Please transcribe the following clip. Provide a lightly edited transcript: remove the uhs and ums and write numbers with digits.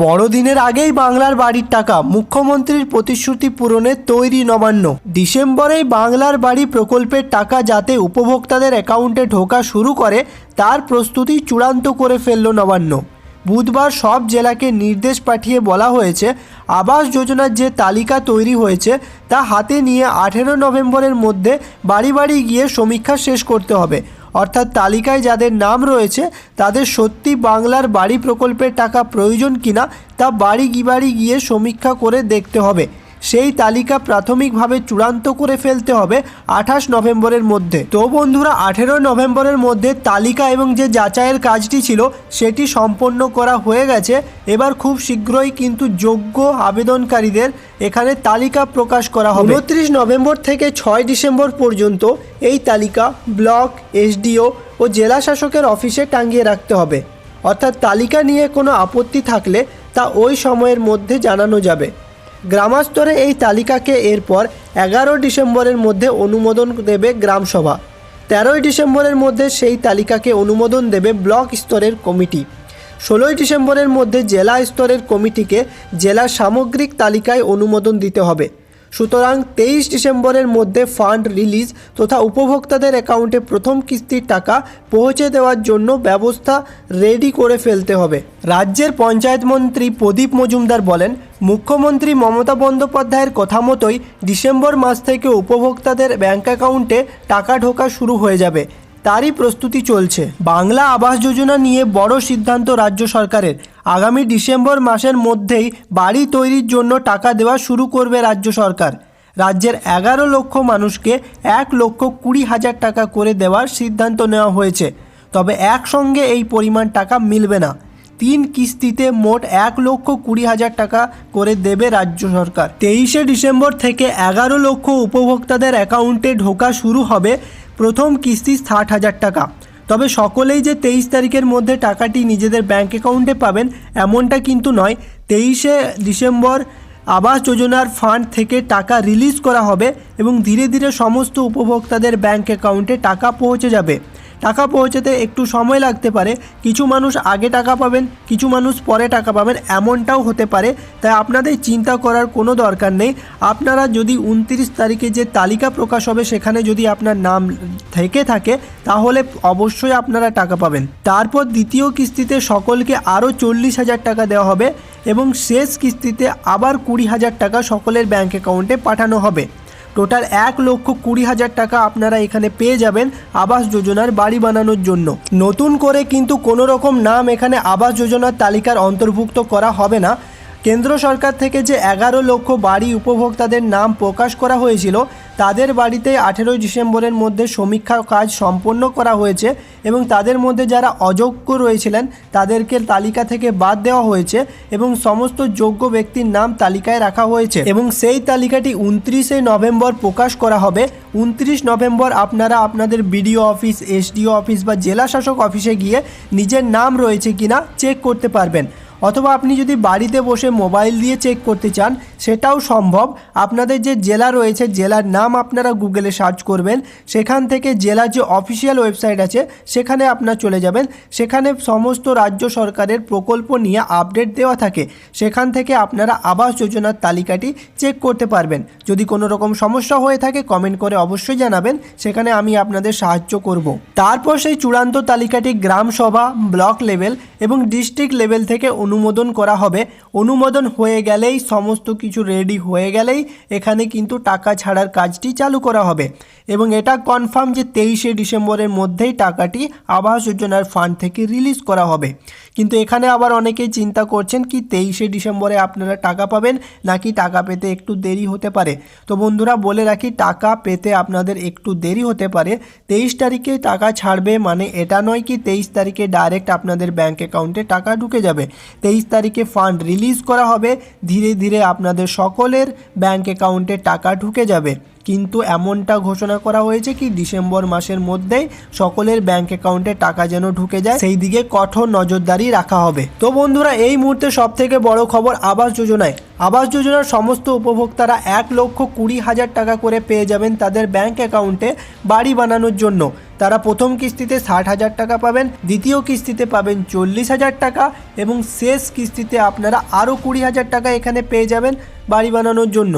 বড়দিনের আগেই বাংলার বাড়ির টাকা, মুখ্যমন্ত্রীর প্রতিশ্রুতি পূরণে তৈরি নবান্ন। ডিসেম্বরেই বাংলার বাড়ি প্রকল্পের টাকা যাতে উপভোক্তাদের অ্যাকাউন্টে ঢোকা শুরু করে তার প্রস্তুতি চূড়ান্ত করে ফেলল নবান্ন। বুধবার সব জেলাকে নির্দেশ পাঠিয়ে বলা হয়েছে, আবাস যোজনার যে তালিকা তৈরি হয়েছে তা হাতে নিয়ে 18 নভেম্বরের মধ্যে বাড়ি বাড়ি গিয়ে সমীক্ষা শেষ করতে হবে। অর্থাৎ তালিকায় যাদের নাম রয়েছে তাদের সত্যি বাংলার বাড়ি প্রকল্পের টাকা প্রয়োজন কিনা তা বাড়ি গিয়ে সমীক্ষা করে দেখতে হবে। সেই তালিকা প্রাথমিকভাবে চূড়ান্ত করে ফেলতে হবে 28 নভেম্বরের মধ্যে। তো বন্ধুরা, 18 নভেম্বরের মধ্যে তালিকা এবং যে যাচাইয়ের কাজটি ছিল সেটি সম্পন্ন করা হয়ে গেছে। এবার খুব শীঘ্রই কিন্তু যোগ্য আবেদনকারীদের এখানে তালিকা প্রকাশ করা হবে। 29 নভেম্বর থেকে 6 ডিসেম্বর পর্যন্ত এই তালিকা ব্লক, এসডিও ও জেলা শাসকের অফিসে টাঙিয়ে রাখতে হবে। অর্থাৎ তালিকা নিয়ে কোনো আপত্তি থাকলে তা ওই সময়ের মধ্যে জানানো যাবে। গ্রামস্তরে এই তালিকাকে এরপর 11 ডিসেম্বরের মধ্যে অনুমোদন দেবে গ্রামসভা। 13 ডিসেম্বরের মধ্যে সেই তালিকাকে অনুমোদন দেবে ব্লক স্তরের কমিটি। 16 ডিসেম্বরের মধ্যে জেলা স্তরের কমিটিকে জেলার সামগ্রিক তালিকায় অনুমোদন দিতে হবে। সুতরাং 23 ডিসেম্বরের মধ্যে ফান্ড রিলিজ তথা উপভোক্তাদের অ্যাকাউন্টে প্রথম কিস্তির টাকা পৌঁছে দেওয়ার জন্য ব্যবস্থা রেডি করে ফেলতে হবে। রাজ্যের পঞ্চায়েত মন্ত্রী প্রদীপ মজুমদার বলেন, মুখ্যমন্ত্রী মমতা বন্দ্যোপাধ্যায়ের কথা মতোই ডিসেম্বর মাস থেকে উপভোক্তাদের ব্যাংক অ্যাকাউন্টে টাকা ঢোকা শুরু হয়ে যাবে। তারই প্রস্তুতি চলছে। বাংলা আবাস যোজনা নিয়ে বড় সিদ্ধান্ত রাজ্য সরকারের। আগামী ডিসেম্বর মাসের মধ্যেই বাড়ি তৈরির জন্য টাকা দেওয়া শুরু করবে রাজ্য সরকার। রাজ্যের 11 লক্ষ মানুষকে 1,20,000 টাকা করে দেওয়ার সিদ্ধান্ত নেওয়া হয়েছে। তবে একসঙ্গে এই পরিমাণ টাকা মিলবে না। 3 কিস্তিতে মোট 1,20,000 টাকা করে দেবে রাজ্য সরকার। 23 ডিসেম্বর থেকে 11 লক্ষ উপভোক্তাদের অ্যাকাউন্টে ঢোকা শুরু হবে প্রথম কিস্তি 60,000 টাকা। তবে সকলেই যে 23 তারিখের মধ্যে টাকাটি নিজেদের ব্যাঙ্ক অ্যাকাউন্টে পাবেন এমনটা কিন্তু নয়। 23 ডিসেম্বর আবাস যোজনার ফান্ড থেকে টাকা রিলিজ করা হবে এবং ধীরে ধীরে সমস্ত উপভোক্তাদের ব্যাঙ্ক অ্যাকাউন্টে টাকা পৌঁছে যাবে। টাকা পৌঁছাতে একটু সময় লাগতে পারে, কিছু মানুষ আগে টাকা পাবেন, কিছু মানুষ পরে টাকা পাবেন, এমনটাও হতে পারে। তাই আপনাদের চিন্তা করার কোনো দরকার নেই। আপনারা যদি 29 তারিখে যে তালিকা প্রকাশ হবে সেখানে যদি আপনার নাম থেকে থাকে তাহলে অবশ্যই আপনারা টাকা পাবেন। তারপর দ্বিতীয় কিস্তিতে সকলকে আরও 40,000 টাকা দেওয়া হবে এবং শেষ কিস্তিতে আবার 20,000 টাকা সকলের ব্যাঙ্ক অ্যাকাউন্টে পাঠানো হবে। টোটাল 1,20,000 টাকা আপনারা এখানে পেয়ে যাবেন আবাস যোজনার বাড়ি বানানোর জন্য। নতুন করে কিন্তু কোনো রকম নাম এখানে আবাস যোজনার তালিকার অন্তর্ভুক্ত করা হবে না। কেন্দ্র সরকার থেকে যে 11 লক্ষ বাড়ি উপভোক্তাদের নাম প্রকাশ করা হয়েছিল তাদের বাড়িতে 18 ডিসেম্বরের মধ্যে সমীক্ষা কাজ সম্পন্ন করা হয়েছে এবং তাদের মধ্যে যারা অযোগ্য রয়েছিলেন তাদেরকে তালিকা থেকে বাদ দেওয়া হয়েছে এবং সমস্ত যোগ্য ব্যক্তির নাম তালিকায় রাখা হয়েছে এবং সেই তালিকাটি 29 নভেম্বর প্রকাশ করা হবে। 29 নভেম্বর আপনারা আপনাদের বিডিও অফিস, এসডিও অফিস বা জেলা শাসক অফিসে গিয়ে নিজের নাম রয়েছে কিনা চেক করতে পারবেন। অথবা আপনি যদি বাড়িতে বসে মোবাইল দিয়ে চেক করতে চান সেটাও সম্ভব। আপনাদের যে জেলা রয়েছে জেলার নাম আপনারা গুগলে সার্চ করবেন, সেখান থেকে জেলার যে অফিসিয়াল ওয়েবসাইট আছে সেখানে আপনারা চলে যাবেন। সেখানে সমস্ত রাজ্য সরকারের প্রকল্প নিয়ে আপডেট দেওয়া থাকে, সেখান থেকে আপনারা আবাস যোজনার তালিকাটি চেক করতে পারবেন। যদি কোনো রকম সমস্যা হয়ে থাকে কমেন্ট করে অবশ্যই জানাবেন, সেখানে আমি আপনাদের সাহায্য করব। তারপর সেই চূড়ান্ত তালিকাটি গ্রাম সভা, ব্লক লেভেল এবং ডিস্ট্রিক্ট লেভেল থেকে অনুমোদন করা হবে। অনুমোদন হয়ে গেলেই সমস্ত কিছু রেডি হয়ে গেলেই এখানে কিন্তু টাকা ছাড়ার কাজটি চালু করা হবে এবং এটা কনফার্ম যে 23 ডিসেম্বরের মধ্যেই টাকাটি আবাস যোজনার ফান্ড থেকে রিলিজ করা হবে। কিন্তু এখানে আবার অনেকেই চিন্তা করছেন কি 23 ডিসেম্বরে আপনারা টাকা পাবেন নাকি টাকা পেতে একটু দেরি হতে পারে। তো বন্ধুরা বলে রাখি, টাকা পেতে আপনাদের একটু দেরি হতে পারে। 23 তারিখে টাকা ছাড়বে মানে এটা নয় কি 23 তারিখে ডাইরেক্ট আপনাদের ব্যাঙ্ক অ্যাকাউন্টে টাকা ঢুকে যাবে। 23 তারিখে ফান্ড রিলিজ করা হবে, ধীরে ধীরে আপনাদের সকলের ব্যাঙ্ক অ্যাকাউন্টে টাকা ঢুকে যাবে। কিন্তু এমনটা ঘোষণা করা হয়েছে কি ডিসেম্বর মাসের মধ্যেই সকলের ব্যাংক অ্যাকাউন্টে টাকা যেন ঢুকে যায়, সেই দিকে কঠোর নজরদারি রাখা হবে। তো বন্ধুরা, এই মুহূর্তে সব থেকে বড় খবর আবাস যোজনায়। আবাস যোজনার সমস্ত উপভোক্তারা 1,20,000 টাকা করে পেয়ে যাবেন তাদের ব্যাংক অ্যাকাউন্টে বাড়ি বানানোর জন্য। তারা প্রথম কিস্তিতে 60,000 টাকা পাবেন, দ্বিতীয় কিস্তিতে পাবেন 40,000 টাকা এবং শেষ কিস্তিতে আপনারা আরও 20,000 টাকা এখানে পেয়ে যাবেন বাড়ি বানানোর জন্য।